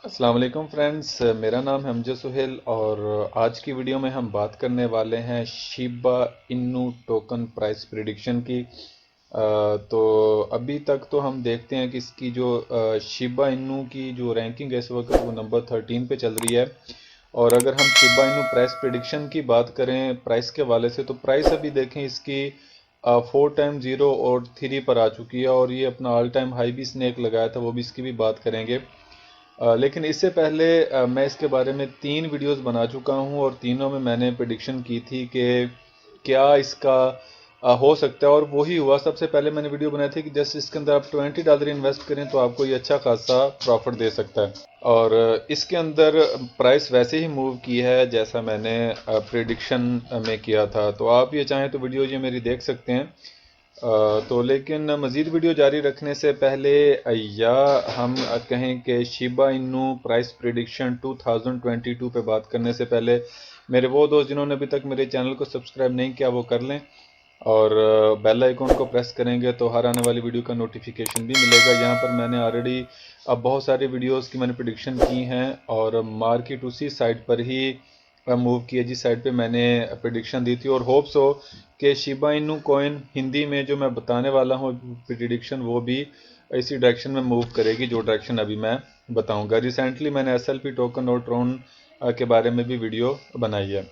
अस्सलाम वालेकुम फ्रेंड्स, मेरा नाम है अमजद सुहेल और आज की वीडियो में हम बात करने वाले हैं Shiba Inu token price prediction की। तो अभी तक तो हम देखते हैं कि इसकी जो शिबा इनू की जो रैंकिंग है इस वक्त वो नंबर 13 पे चल रही है। और अगर हम शिबा इनू प्राइस प्रिडिक्शन की बात करें प्राइस के वाले से, तो प्राइस अभी देखें इसकी 4 टाइम 0 और 3 पर आ चुकी है और ये अपना ऑल टाइम हाई भी इसने एक लगाया था, वो भी इसकी भी बात करेंगे। लेकिन इससे पहले मैं इसके बारे में 3 वीडियोस बना चुका हूं और तीनों में मैंने प्रिडिक्शन की थी कि क्या इसका हो सकता है, और वही हुआ। सबसे पहले मैंने वीडियो बनाई थी कि जस्ट इसके अंदर आप $20 इन्वेस्ट करें तो आपको ये अच्छा खासा प्रॉफिट दे सकता है। और इसके अंदर प्राइस वैसे ही मूव की है जैसा मैंने प्रिडिक्शन में किया था। तो आप ये चाहें तो वीडियो ये मेरी देख सकते हैं। तो लेकिन मज़ीद वीडियो जारी रखने से पहले या हम कहें कि शिबा इनू प्राइस प्रिडिक्शन 2022 पे बात करने से पहले मेरे वो दोस्त जिन्होंने अभी तक मेरे चैनल को सब्सक्राइब नहीं किया वो कर लें और बेल आइकॉन को प्रेस करेंगे तो हर आने वाली वीडियो का नोटिफिकेशन भी मिलेगा। यहाँ पर मैंने ऑलरेडी अब बहुत सारी वीडियोस की मैंने प्रिडिक्शन की हैं और मार्केट उसी साइड पर ही मूव की है जिस साइड पे मैंने प्रिडिक्शन दी थी, और होप्स हो कि शिबा इनू कॉइन हिंदी में जो मैं बताने वाला हूँ प्रिडिक्शन वो भी इसी डायरेक्शन में मूव करेगी जो डायरेक्शन अभी मैं बताऊंगा। रिसेंटली मैंने एसएलपी टोकन और ट्रोन के बारे में भी वीडियो बनाई है।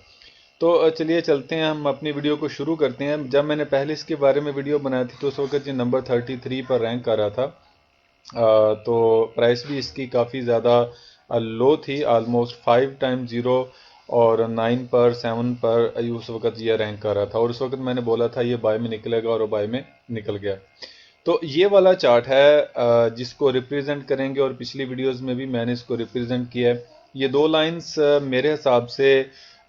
तो चलिए चलते हैं, हम अपनी वीडियो को शुरू करते हैं। जब मैंने पहले इसके बारे में वीडियो बनाई थी तो उस वक्त ये नंबर 33 पर रैंक कर रहा था। तो प्राइस भी इसकी काफ़ी ज़्यादा लो थी, ऑलमोस्ट 5 टाइम 0 और 9 पर 7 पर उस वक्त ये रैंक कर रहा था। और उस वक्त मैंने बोला था ये बाय में निकलेगा और वो बाय में निकल गया। तो ये वाला चार्ट है जिसको रिप्रेजेंट करेंगे, और पिछली वीडियोस में भी मैंने इसको रिप्रेजेंट किया है। ये दो लाइंस मेरे हिसाब से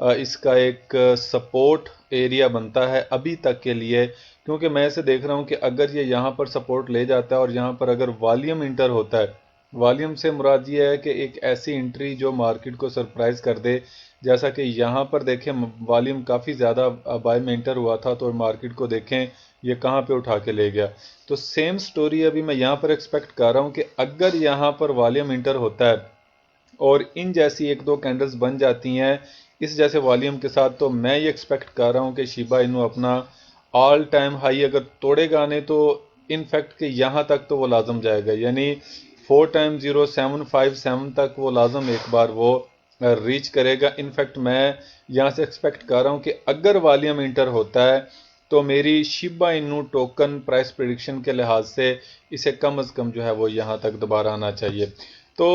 इसका एक सपोर्ट एरिया बनता है अभी तक के लिए, क्योंकि मैं इसे देख रहा हूँ कि अगर ये यहाँ पर सपोर्ट ले जाता है और यहाँ पर अगर वॉल्यूम इंटर होता है, वॉल्यूम से मुराद ये है कि एक ऐसी एंट्री जो मार्केट को सरप्राइज कर दे, जैसा कि यहाँ पर देखें वॉल्यूम काफ़ी ज़्यादा बाय में इंटर हुआ था तो मार्केट को देखें ये कहाँ पे उठा के ले गया। तो सेम स्टोरी अभी मैं यहाँ पर एक्सपेक्ट कर रहा हूँ कि अगर यहाँ पर वॉल्यूम इंटर होता है और इन जैसी एक दो कैंडल्स बन जाती हैं इस जैसे वॉल्यूम के साथ, तो मैं ये एक्सपेक्ट कर रहा हूँ कि शिबा इनू अपना ऑल टाइम हाई अगर तोड़ेगा नहीं तो इनफैक्ट कि यहाँ तक तो वो लाजम जाएगा, यानी 4 टाइम 0 757 तक वो लाजम एक बार वो रीच करेगा। इनफैक्ट मैं यहाँ से एक्सपेक्ट कर रहा हूँ कि अगर वॉल्यूम इंटर होता है तो मेरी Shiba Inu token price prediction के लिहाज से इसे कम अज़ कम जो है वो यहाँ तक दोबारा आना चाहिए। तो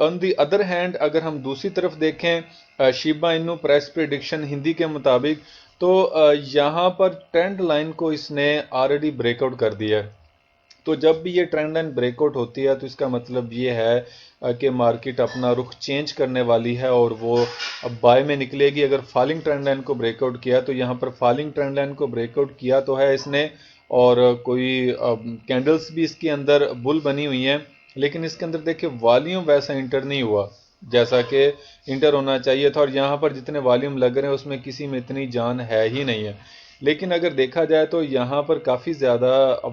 ऑन दी अदर हैंड अगर हम दूसरी तरफ देखें Shiba Inu price prediction Hindi के मुताबिक, तो यहाँ पर ट्रेंड लाइन को इसने ऑलरेडी ब्रेकआउट कर दिया है। तो जब भी ये ट्रेंड लाइन ब्रेकआउट होती है तो इसका मतलब ये है कि मार्केट अपना रुख चेंज करने वाली है और वो अब बाय में निकलेगी। अगर फॉलिंग ट्रेंड लाइन को ब्रेकआउट किया तो यहाँ पर फॉलिंग ट्रेंड लाइन को ब्रेकआउट किया तो है इसने, और कोई कैंडल्स भी इसके अंदर बुल बनी हुई हैं, लेकिन इसके अंदर देखिए वॉल्यूम वैसा इंटर नहीं हुआ जैसा कि इंटर होना चाहिए था, और यहाँ पर जितने वॉल्यूम लग रहे हैं उसमें किसी में इतनी जान है ही नहीं है। लेकिन अगर देखा जाए तो यहाँ पर काफ़ी ज़्यादा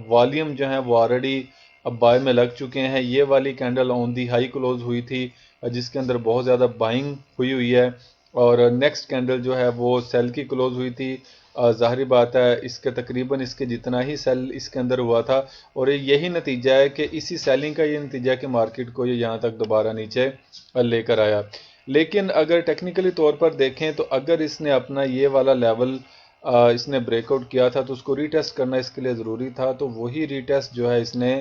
वॉल्यूम जो है वो ऑलरेडी अब बाय में लग चुके हैं। ये वाली candle on the high close हुई थी जिसके अंदर बहुत ज़्यादा बाइंग हुई हुई है, और नेक्स्ट कैंडल जो है वो सेल की क्लोज हुई थी। ज़ाहिर बात है इसके तकरीबन इसके जितना ही सेल इसके अंदर हुआ था, और यही नतीजा है कि इसी सेलिंग का ये नतीजा है कि मार्केट को ये यहाँ तक दोबारा नीचे लेकर आया। लेकिन अगर टेक्निकली तौर पर देखें तो अगर इसने अपना ये वाला लेवल इसने ब्रेकआउट किया था तो उसको रीटेस्ट करना इसके लिए ज़रूरी था, तो वही रीटेस्ट जो है इसने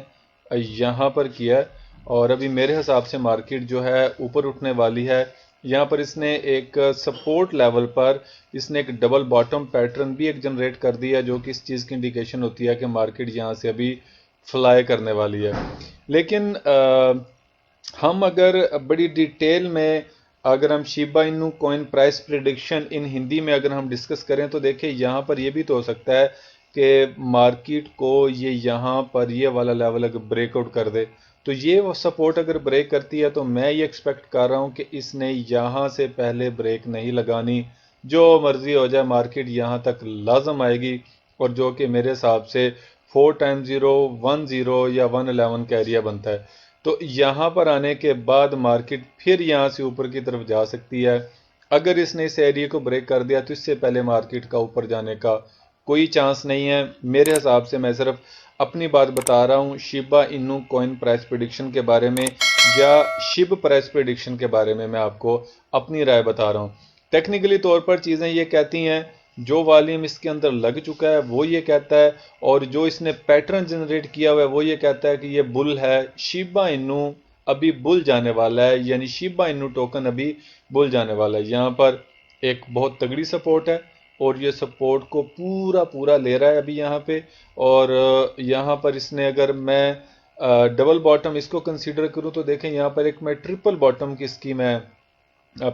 यहाँ पर किया है। और अभी मेरे हिसाब से मार्केट जो है ऊपर उठने वाली है। यहाँ पर इसने एक सपोर्ट लेवल पर इसने एक डबल बॉटम पैटर्न भी एक जनरेट कर दिया, जो कि इस चीज़ की इंडिकेशन होती है कि मार्केट यहाँ से अभी फ्लाई करने वाली है। लेकिन हम अगर बड़ी डिटेल में अगर हम Shiba Inu coin price prediction in Hindi में अगर हम डिस्कस करें तो देखिए यहाँ पर ये भी तो हो सकता है कि मार्केट को ये यहाँ पर ये वाला लेवल अगर ब्रेकआउट कर दे, तो ये वो सपोर्ट अगर ब्रेक करती है तो मैं ये एक्सपेक्ट कर रहा हूँ कि इसने यहाँ से पहले ब्रेक नहीं लगानी। जो मर्जी हो जाए मार्केट यहाँ तक लाजम आएगी, और जो कि मेरे हिसाब से 4 टाइम 0 10 या 111 का एरिया बनता है। تو یہاں پر آنے کے بعد مارکیٹ پھر یہاں سے اوپر کی طرف جا سکتی ہے۔ اگر اس نے اس ایریے کو بریک کر دیا تو اس سے پہلے مارکیٹ کا اوپر جانے کا کوئی چانس نہیں ہے میرے حساب سے۔ میں صرف اپنی بات بتا رہا ہوں شیبا انو کوئن پرائس پریڈکشن کے بارے میں یا شب پرائس پریڈکشن کے بارے میں آپ کو اپنی رائے بتا رہا ہوں۔ ٹیکنیکلی طور پر چیزیں یہ کہتی ہیں، جو والیوم اس کے اندر لگ چکا ہے وہ یہ کہتا ہے، اور جو اس نے پیٹرن جنریٹ کیا ہوا ہے وہ یہ کہتا ہے کہ یہ بل ہے، شیبا انو ابھی بل جانے والا ہے، یعنی شیبا انو ٹوکن ابھی بل جانے والا ہے۔ یہاں پر ایک بہت تگڑی سپورٹ ہے اور یہ سپورٹ کو پورا لے رہا ہے ابھی یہاں پہ، اور یہاں پر اس نے اگر میں ڈبل باٹم اس کو کنسیڈر کروں تو دیکھیں یہاں پر ایک میں ٹرپل باٹم کی اس کی میں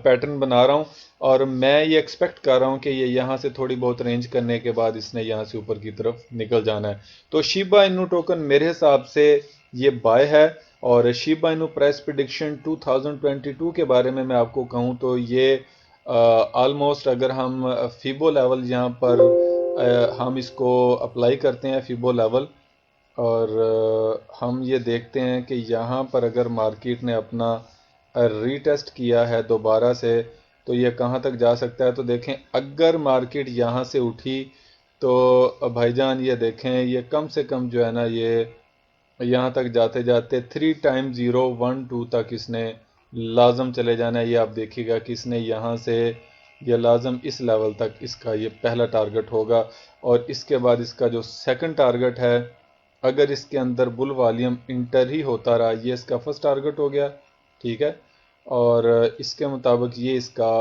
پیٹرن بنا رہا ہوں، اور میں یہ ایکسپیکٹ کر رہا ہوں کہ یہ یہاں سے تھوڑی بہت رینج کرنے کے بعد اس نے یہاں سے اوپر کی طرف نکل جانا ہے۔ تو شیبا انو ٹوکن میرے حساب سے یہ بائے ہے، اور شیبا انو پرائس پریڈکشن 2022 کے بارے میں آپ کو کہوں تو یہ آلموسٹ اگر ہم فیبو لیول یہاں پر ہم اس کو اپلائی کرتے ہیں فیبو لیول، اور ہم یہ دیکھتے ہیں کہ یہاں پر اگر مارکیٹ نے اپنا ری ٹیسٹ کیا ہے دوبارہ سے تو یہ کہاں تک جا سکتا ہے۔ تو دیکھیں اگر مارکیٹ یہاں سے اٹھی تو بھائی جان یہ دیکھیں یہ کم سے کم جو ہے نا یہ یہاں تک جاتے جاتے 3 ٹائم 012 تک اس نے لازم چلے جانا ہے۔ یہ آپ دیکھیے گا کہ اس نے یہاں سے یہ لازم اس لیول تک اس کا یہ پہلا ٹارگٹ ہوگا، اور اس کے بعد اس کا جو سیکنڈ ٹارگٹ ہے اگر اس کے اندر بل والیوم انٹر ہی ہوتا رہا، یہ اس کا فرسٹ ٹارگٹ ہو گیا، ٹھیک ہے، اور اس کے مطابق یہ اس کا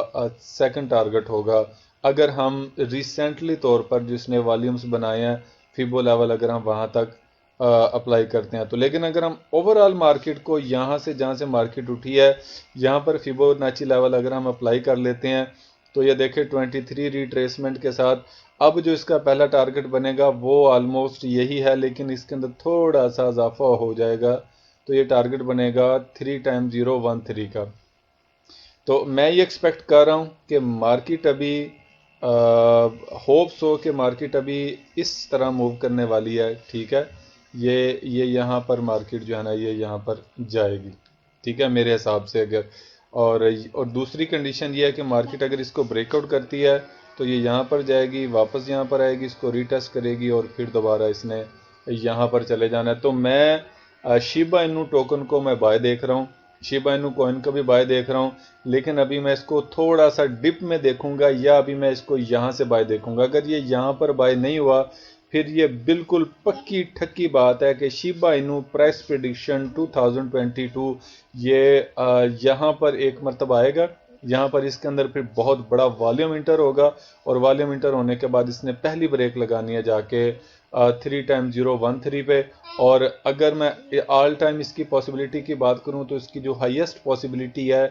سیکنڈ ٹارگٹ ہوگا اگر ہم ریسنٹلی طور پر جس نے والیومز بنائے ہیں فیبو لیول اگر ہم وہاں تک اپلائی کرتے ہیں تو۔ لیکن اگر ہم اوورآل مارکیٹ کو یہاں سے جہاں سے مارکیٹ اٹھی ہے یہاں پر فیبو نیچی لیول اگر ہم اپلائی کر لیتے ہیں تو یہ دیکھیں 23 ریٹریسمنٹ کے ساتھ اب جو اس کا پہلا ٹارگٹ بنے گا وہ آلموسٹ یہی ہے، لیکن اس کے اندر تھوڑا سا اضافہ ہو جائے گا، تو یہ ٹارگٹ بنے گا 3 ٹائم 013 کا۔ تو میں یہ ایکسپیکٹ کر رہا ہوں کہ مارکیٹ ابھی ہوپس ہو کہ مارکیٹ ابھی اس طرح موو کرنے والی ہے، ٹھیک ہے، یہ یہاں پر مارکیٹ جو ہے نا یہ یہاں پر جائے گی، ٹھیک ہے میرے حساب سے۔ اگر اور دوسری کنڈیشن یہ ہے کہ مارکیٹ اگر اس کو بریک آؤٹ کرتی ہے تو یہ یہاں پر جائے گی، واپس یہاں پر آئے گی، اس کو ریٹیسٹ کرے گی اور پھر دوبارہ اس نے یہاں پر چلے جانا ہے۔ تو میں شیبا انو ٹوکن کو میں بائے دیکھ رہا ہوں، شیبا انو کوئن کو بھی بائے دیکھ رہا ہوں، لیکن ابھی میں اس کو تھوڑا سا ڈپ میں دیکھوں گا یا ابھی میں اس کو یہاں سے بائے دیکھوں گا۔ اگر یہ یہاں پر بائے نہیں ہوا پھر یہ بالکل پکی ٹھکی بات ہے کہ شیبا انو پرائس پریڈکشن 2022 یہ یہاں پر ایک مرتبہ آئے گا، یہاں پر اس کے اندر پھر بہت بڑا والیوم انٹر ہوگا، اور والیوم انٹر ہونے کے بعد اس نے پہلی بریک لگانی ہے جا کے 3 ٹائم 013 پہ، اور اگر میں آل ٹائم اس کی پاسبلٹی کی بات کروں تو اس کی جو ہائیسٹ پاسبلٹی ہے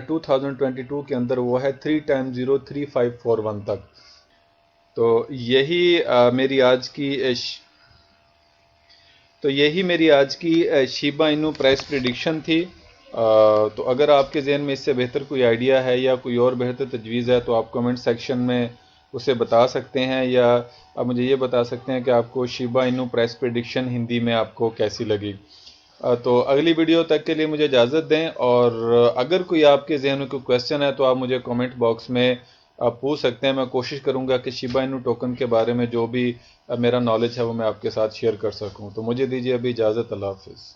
2022 کے اندر وہ ہے 3 ٹائم 03541 تک۔ تو یہی میری آج کی شیبا انو پرائس پریڈکشن تھی۔ تو اگر آپ کے ذہن میں اس سے بہتر کوئی آئیڈیا ہے یا کوئی اور بہتر تجویز ہے تو آپ کمنٹ سیکشن میں اسے بتا سکتے ہیں، یا آپ مجھے یہ بتا سکتے ہیں کہ آپ کو شیبا انو پرائس پریڈکشن ہندی میں آپ کو کیسی لگی۔ تو اگلی ویڈیو تک کے لیے مجھے اجازت دیں، اور اگر کوئی آپ کے ذہن میں کوئی کویسچن ہے تو آپ مجھے کامنٹ باکس میں آپ پوچھ سکتے ہیں۔ میں کوشش کروں گا کہ شیبا انو ٹوکن کے بارے میں جو بھی میرا نالج ہے وہ میں آپ کے ساتھ شیئر کر سکوں۔ تو مجھے دیجیے ابھی اجازت، اللہ حافظ۔